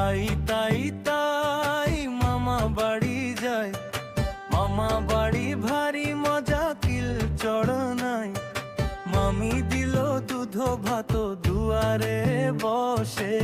তাই তাই তাই মামা বাড়ি যায়, মামা বাড়ি ভারী মজা কিল চড়নাই। মামি দিল দুধ ভাত দুয়ারে বসে